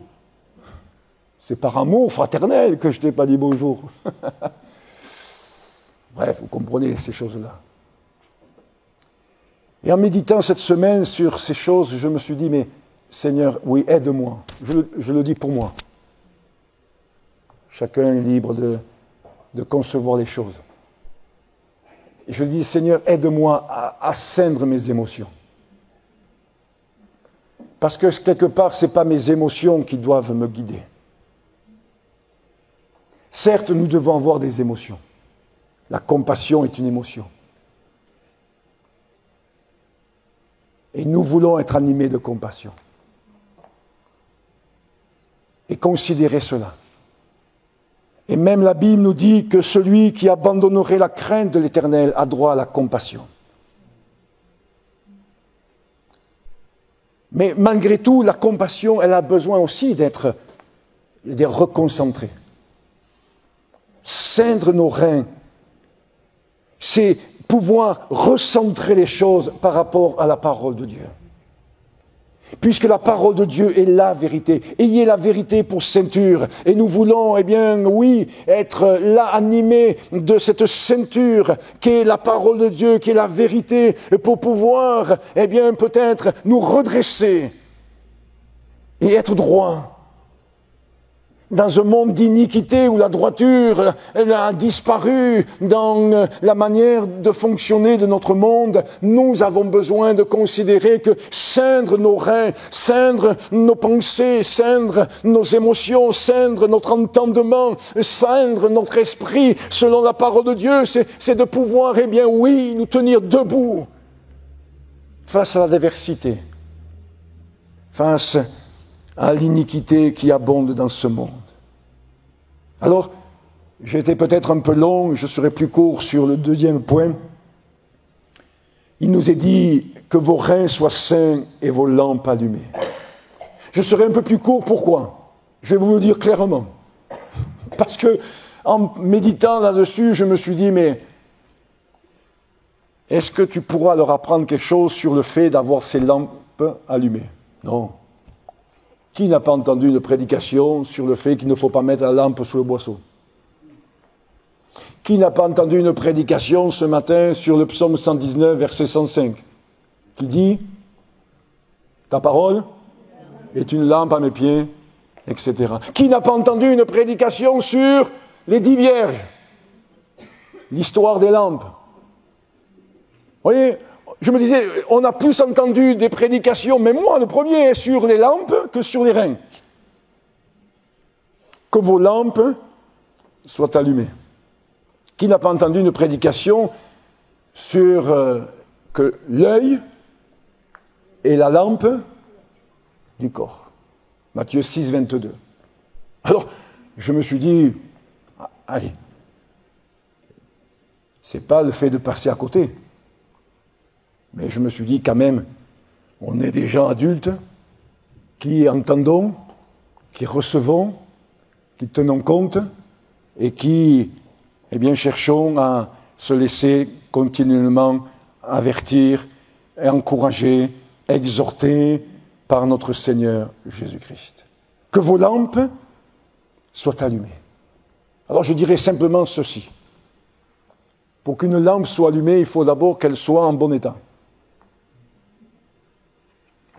C'est par amour fraternel que je ne t'ai pas dit bonjour. Bref, vous comprenez ces choses-là. Et en méditant cette semaine sur ces choses, je me suis dit, mais Seigneur, oui, aide-moi. Je le dis pour moi. Chacun est libre de concevoir les choses. Et je dis, Seigneur, aide-moi à ceindre mes émotions. Parce que quelque part, ce n'est pas mes émotions qui doivent me guider. Certes, nous devons avoir des émotions. La compassion est une émotion. Et nous voulons être animés de compassion. Et considérer cela. Et même la Bible nous dit que celui qui abandonnerait la crainte de l'Éternel a droit à la compassion. Mais malgré tout, la compassion, elle a besoin aussi d'être reconcentrée. Ceindre nos reins, c'est pouvoir recentrer les choses par rapport à la parole de Dieu. Puisque la parole de Dieu est la vérité. Ayez la vérité pour ceinture. Et nous voulons, être là animés de cette ceinture qui est la parole de Dieu, qui est la vérité, pour pouvoir, peut-être nous redresser et être droit. Dans un monde d'iniquité où la droiture a disparu dans la manière de fonctionner de notre monde, nous avons besoin de considérer que ceindre nos reins, ceindre nos pensées, ceindre nos émotions, ceindre notre entendement, ceindre notre esprit, selon la parole de Dieu, c'est de pouvoir, nous tenir debout face à l'adversité, face à l'iniquité qui abonde dans ce monde. Alors, j'ai été peut-être un peu long, je serai plus court sur le deuxième point. Il nous est dit que vos reins soient sains et vos lampes allumées. Je serai un peu plus court, pourquoi ? Je vais vous le dire clairement. Parce que, en méditant là-dessus, je me suis dit, mais est-ce que tu pourras leur apprendre quelque chose sur le fait d'avoir ces lampes allumées ? Non. Qui n'a pas entendu une prédication sur le fait qu'il ne faut pas mettre la lampe sous le boisseau ? Qui n'a pas entendu une prédication ce matin sur le psaume 119, verset 105, qui dit « Ta parole est une lampe à mes pieds, etc. » Qui n'a pas entendu une prédication sur les 10 vierges, l'histoire des lampes ? Vous voyez ? Je me disais, on a plus entendu des prédications, mais moi, le premier, sur les lampes que sur les reins. Que vos lampes soient allumées. Qui n'a pas entendu une prédication sur que l'œil est la lampe du corps. Matthieu 6, 22. Alors, je me suis dit, allez, c'est pas le fait de passer à côté. Mais je me suis dit quand même, on est des gens adultes qui entendons, qui recevons, qui tenons compte et qui, cherchons à se laisser continuellement avertir, encourager, exhorter par notre Seigneur Jésus-Christ. Que vos lampes soient allumées. Alors je dirais simplement ceci. Pour qu'une lampe soit allumée, il faut d'abord qu'elle soit en bon état.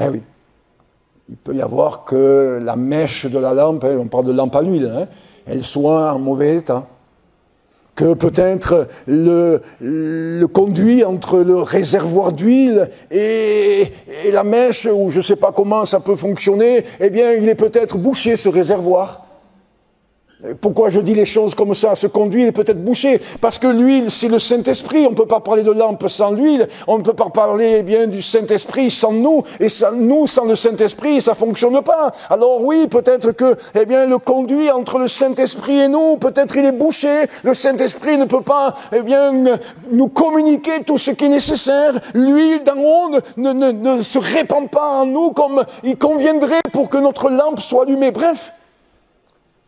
Eh oui. Il peut y avoir que la mèche de la lampe, on parle de lampe à l'huile, elle soit en mauvais état. Que peut-être le conduit entre le réservoir d'huile et la mèche, ou je ne sais pas comment ça peut fonctionner, eh bien, il est peut-être bouché, ce réservoir. Pourquoi je dis les choses comme ça? Ce conduit est peut-être bouché, parce que l'huile, c'est le Saint-Esprit. On ne peut pas parler de lampe sans l'huile, on ne peut pas parler bien du Saint-Esprit sans nous, et nous, sans le Saint-Esprit, ça ne fonctionne pas. Alors oui, peut-être que le conduit entre le Saint-Esprit et nous, peut-être il est bouché, le Saint-Esprit ne peut pas nous communiquer tout ce qui est nécessaire. L'huile d'en haut ne se répand pas en nous comme il conviendrait pour que notre lampe soit allumée. Bref,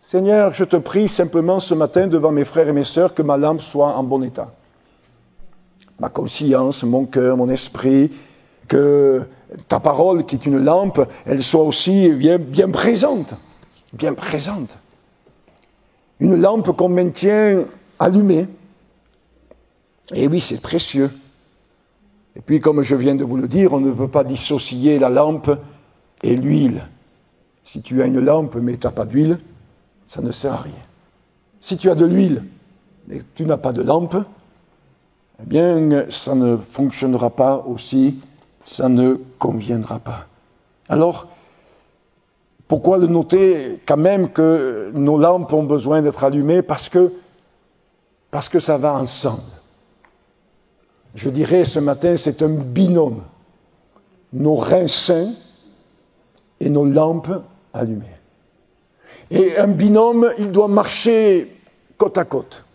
Seigneur, je te prie simplement ce matin devant mes frères et mes sœurs que ma lampe soit en bon état. Ma conscience, mon cœur, mon esprit, que ta parole qui est une lampe, elle soit aussi bien présente. Bien présente. Une lampe qu'on maintient allumée. Et oui, c'est précieux. Et puis, comme je viens de vous le dire, on ne peut pas dissocier la lampe et l'huile. Si tu as une lampe mais tu n'as pas d'huile, ça ne sert à rien. Si tu as de l'huile, mais que tu n'as pas de lampe, eh bien, ça ne fonctionnera pas aussi, ça ne conviendra pas. Alors, pourquoi le noter quand même que nos lampes ont besoin d'être allumées? Parce que ça va ensemble. Je dirais ce matin, c'est un binôme. Nos reins saints et nos lampes allumées. Et un binôme, il doit marcher côte à côte.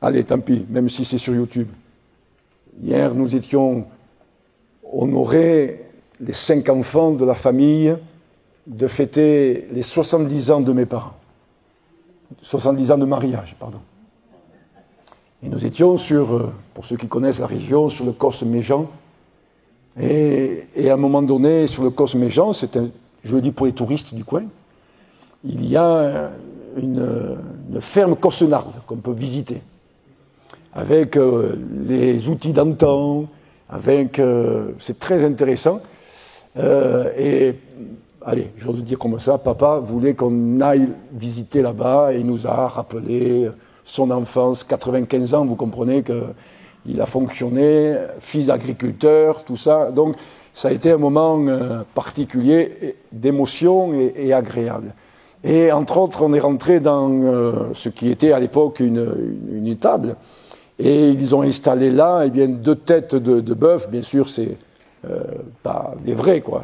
Allez, tant pis, même si c'est sur YouTube. Hier, nous étions honorés, les 5 enfants de la famille, de fêter les 70 ans de mes parents. 70 ans de mariage, pardon. Et nous étions pour ceux qui connaissent la région, sur le Causse-Méjean. Et à un moment donné, sur le Causse-Méjean, je le dis pour les touristes du coin, il y a une ferme cossenarde qu'on peut visiter, avec les outils d'antan, c'est très intéressant. Et allez, j'ose dire comme ça, papa voulait qu'on aille visiter là-bas et il nous a rappelé son enfance, 95 ans, vous comprenez qu'il a fonctionné, fils d'agriculteur, tout ça. Donc, ça a été un moment particulier d'émotion et agréable. Et entre autres, on est rentré dans ce qui était à l'époque une étable. Et ils ont installé là 2 têtes de bœuf. Bien sûr, c'est pas les vrais, quoi.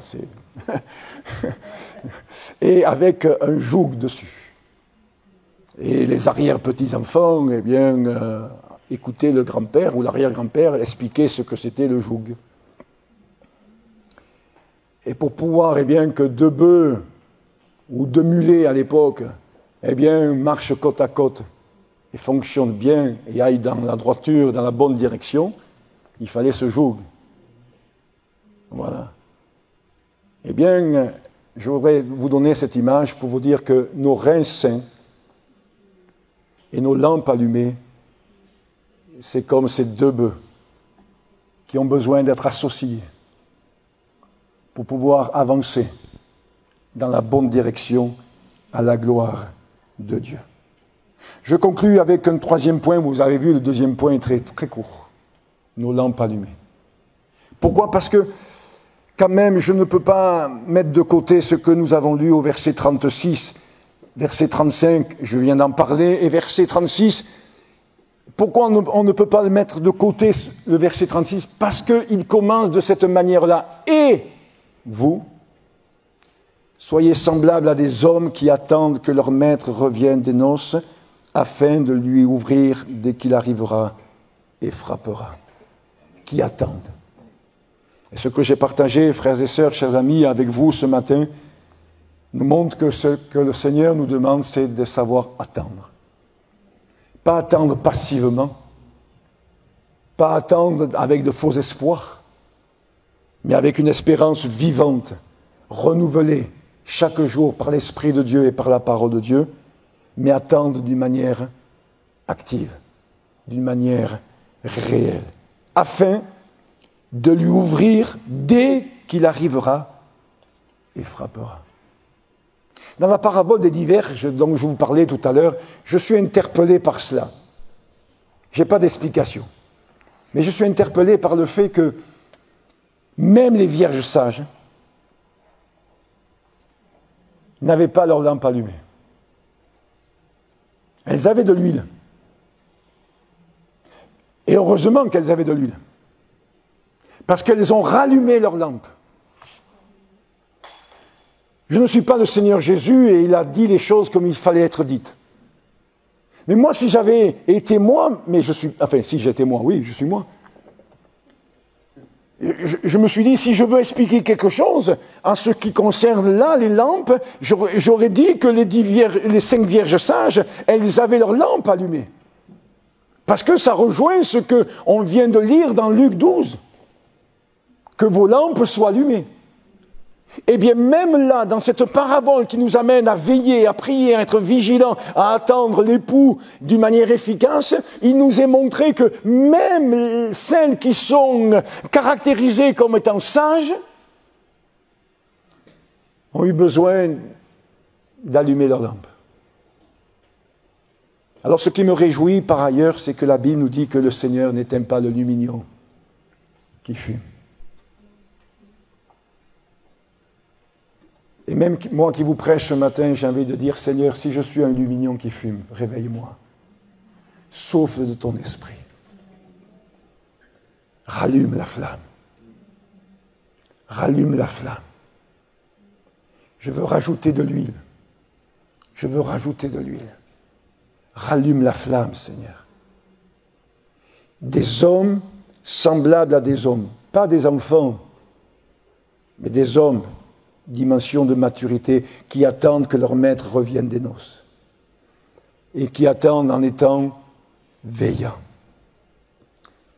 Et avec un joug dessus. Et les arrière-petits-enfants, écoutaient le grand-père ou l'arrière-grand-père expliquer ce que c'était le joug. Et pour pouvoir que 2 bœufs ou 2 mulets à l'époque marchent côte à côte et fonctionnent bien et aillent dans la droiture, dans la bonne direction, il fallait ce joug. Voilà. Je voudrais vous donner cette image pour vous dire que nos reins saints et nos lampes allumées, c'est comme ces 2 bœufs qui ont besoin d'être associés pour pouvoir avancer dans la bonne direction à la gloire de Dieu. Je conclus avec un 3e point. Vous avez vu, le 2e point est très, très court. Nos lampes allumées. Pourquoi? Parce que, quand même, je ne peux pas mettre de côté ce que nous avons lu au verset 36, verset 35, je viens d'en parler, et verset 36. Pourquoi on ne peut pas mettre de côté le verset 36? Parce qu'il commence de cette manière-là. Et vous, soyez semblables à des hommes qui attendent que leur maître revienne des noces, afin de lui ouvrir dès qu'il arrivera et frappera. Qui attendent. Et ce que j'ai partagé, frères et sœurs, chers amis, avec vous ce matin, nous montre que ce que le Seigneur nous demande, c'est de savoir attendre. Pas attendre passivement, pas attendre avec de faux espoirs, mais avec une espérance vivante, renouvelée chaque jour par l'Esprit de Dieu et par la parole de Dieu, mais attendre d'une manière active, d'une manière réelle, afin de lui ouvrir dès qu'il arrivera et frappera. Dans la parabole des 10 verges dont je vous parlais tout à l'heure, je suis interpellé par cela. Je n'ai pas d'explication. Mais je suis interpellé par le fait que même les vierges sages n'avaient pas leur lampe allumée. Elles avaient de l'huile. Et heureusement qu'elles avaient de l'huile. Parce qu'elles ont rallumé leur lampe. Je ne suis pas le Seigneur Jésus et il a dit les choses comme il fallait être dites. Mais moi, si j'avais été moi, si j'étais moi, oui, je suis moi. Je me suis dit, si je veux expliquer quelque chose en ce qui concerne là les lampes, j'aurais dit que les 5 vierges sages, elles avaient leur lampe allumée. Parce que ça rejoint ce qu'on vient de lire dans Luc 12. Que vos lampes soient allumées. Eh bien, même là, dans cette parabole qui nous amène à veiller, à prier, à être vigilants, à attendre l'époux d'une manière efficace, il nous est montré que même celles qui sont caractérisées comme étant sages ont eu besoin d'allumer leur lampe. Alors, ce qui me réjouit par ailleurs, c'est que la Bible nous dit que le Seigneur n'éteint pas le lumignon qui fume. Et même moi qui vous prêche ce matin, j'ai envie de dire, Seigneur, si je suis un lumignon qui fume, réveille-moi. Souffle de ton esprit. Rallume la flamme. Rallume la flamme. Je veux rajouter de l'huile. Je veux rajouter de l'huile. Rallume la flamme, Seigneur. Des hommes semblables à des hommes. Pas des enfants, mais des hommes. Dimension de maturité, qui attendent que leur maître revienne des noces. Et qui attendent en étant veillants.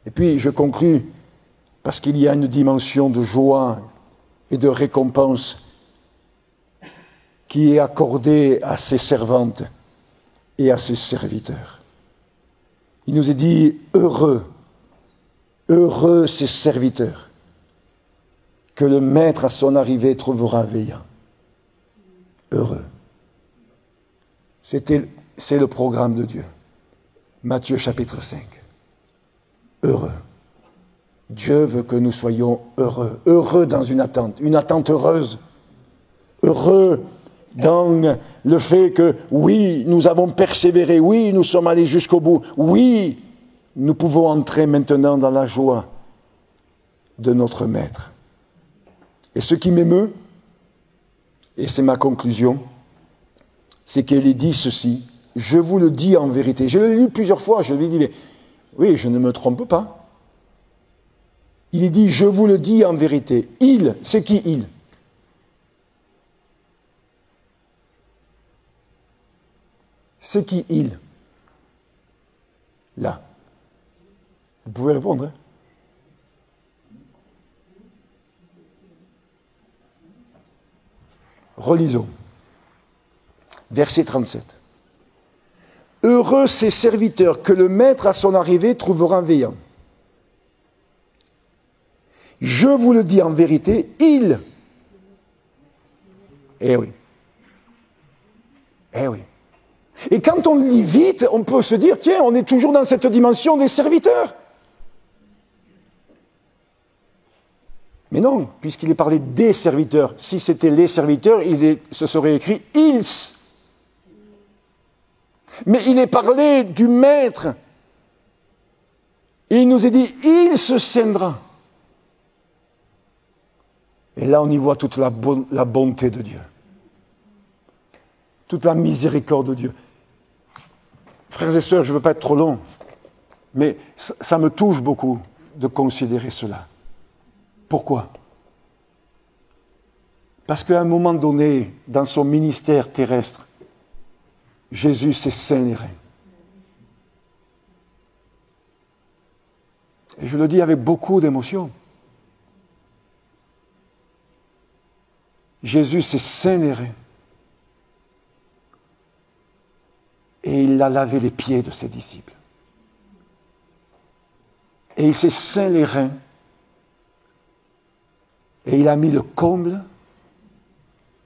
Et puis, je conclus, parce qu'il y a une dimension de joie et de récompense qui est accordée à ses servantes et à ses serviteurs. Il nous est dit, heureux ces serviteurs, que le maître à son arrivée trouvera veillant. Heureux. C'est le programme de Dieu. Matthieu chapitre 5. Heureux. Dieu veut que nous soyons heureux. Heureux dans une attente heureuse. Heureux dans le fait que, oui, nous avons persévéré, oui, nous sommes allés jusqu'au bout, oui, nous pouvons entrer maintenant dans la joie de notre maître. Et ce qui m'émeut, et c'est ma conclusion, c'est qu'il est dit ceci, je vous le dis en vérité. Je l'ai lu plusieurs fois, je lui ai dit, mais oui, je ne me trompe pas. Il est dit, je vous le dis en vérité. Il, c'est qui il? C'est qui il? Là. Vous pouvez répondre, hein? Relisons. Verset 37. Heureux ces serviteurs que le maître à son arrivée trouvera veillant. Je vous le dis en vérité, il. Eh oui. Eh oui. Et quand on lit vite, on peut se dire, tiens, on est toujours dans cette dimension des serviteurs. Mais non, puisqu'il est parlé des serviteurs. Si c'était les serviteurs, ce serait écrit « ils ». Mais il est parlé du maître. Et il nous est dit « il se scindra ». Et là, on y voit toute la bonté de Dieu. Toute la miséricorde de Dieu. Frères et sœurs, je ne veux pas être trop long, mais ça me touche beaucoup de considérer cela. Pourquoi? Parce qu'à un moment donné, dans son ministère terrestre, Jésus s'est ceint les reins. Et je le dis avec beaucoup d'émotion. Jésus s'est ceint les reins. Et il a lavé les pieds de ses disciples. Et il s'est ceint les reins Et il a mis le comble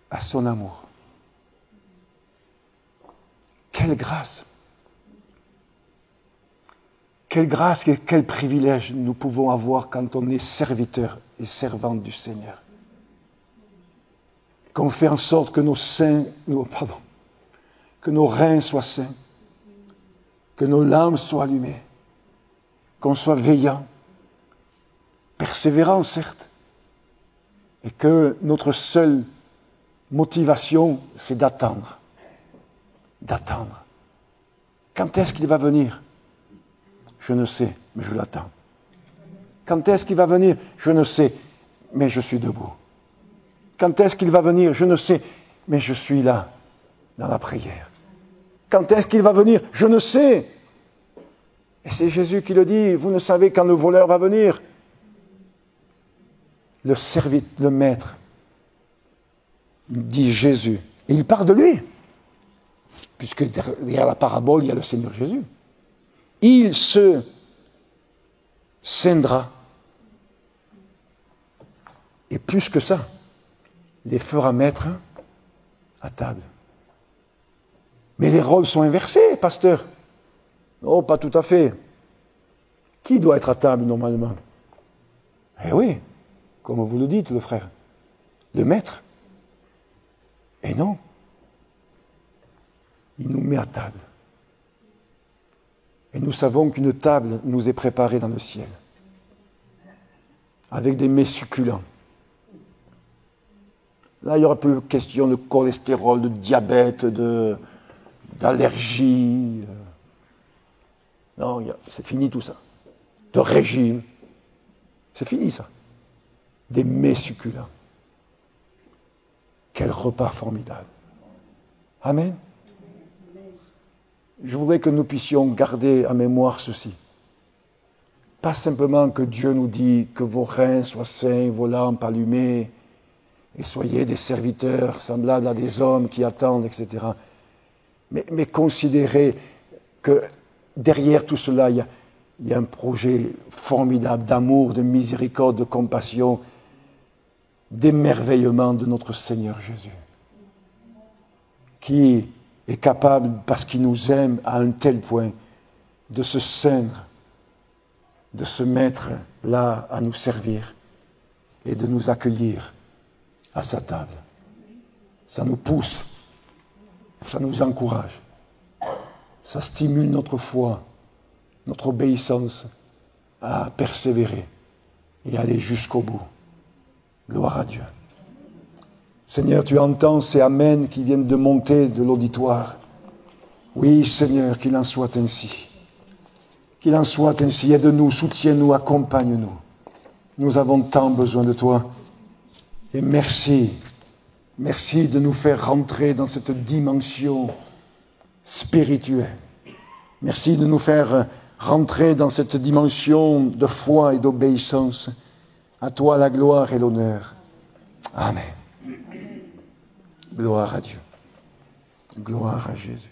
à son amour. Quelle grâce! Quelle grâce et quel privilège nous pouvons avoir quand on est serviteur et servante du Seigneur. Qu'on fait en sorte que que nos reins soient sains, que nos lampes soient allumées, qu'on soit veillant, persévérant certes, et que notre seule motivation, c'est d'attendre. D'attendre. Quand est-ce qu'il va venir? Je ne sais, mais je l'attends. Quand est-ce qu'il va venir? Je ne sais, mais je suis debout. Quand est-ce qu'il va venir? Je ne sais, mais je suis là, dans la prière. Quand est-ce qu'il va venir? Je ne sais. Et c'est Jésus qui le dit, vous ne savez quand le voleur va venir. Le maître, dit Jésus. Et il parle de lui. Puisque derrière la parabole, il y a le Seigneur Jésus. Il se scindra. Et plus que ça, les fera mettre à table. Mais les rôles sont inversés, pasteur. Non, pas tout à fait. Qui doit être à table normalement? Eh oui, comme vous le dites, le frère. Le maître. Et non. Il nous met à table. Et nous savons qu'une table nous est préparée dans le ciel. Avec des mets succulents. Là, il n'y aura plus question de cholestérol, de diabète, d'allergie. Non, c'est fini tout ça. De régime. C'est fini ça. Des mets succulents. Quel repas formidable. Amen. Je voudrais que nous puissions garder en mémoire ceci. Pas simplement que Dieu nous dit que vos reins soient sains, vos lampes allumées, et soyez des serviteurs semblables à des hommes qui attendent, etc. Mais considérez que derrière tout cela, il y a un projet formidable d'amour, de miséricorde, de compassion, d'émerveillement de notre Seigneur Jésus, qui est capable, parce qu'il nous aime à un tel point, de se ceindre, de se mettre là à nous servir et de nous accueillir à sa table. Ça nous pousse, ça nous encourage, ça stimule notre foi, notre obéissance à persévérer et aller jusqu'au bout. Gloire à Dieu. Seigneur, tu entends ces amens qui viennent de monter de l'auditoire. Oui, Seigneur, qu'il en soit ainsi. Qu'il en soit ainsi. Aide-nous, soutiens-nous, accompagne-nous. Nous avons tant besoin de toi. Et merci. Merci de nous faire rentrer dans cette dimension spirituelle. Merci de nous faire rentrer dans cette dimension de foi et d'obéissance. À toi la gloire et l'honneur. Amen. Gloire à Dieu. Gloire à Jésus.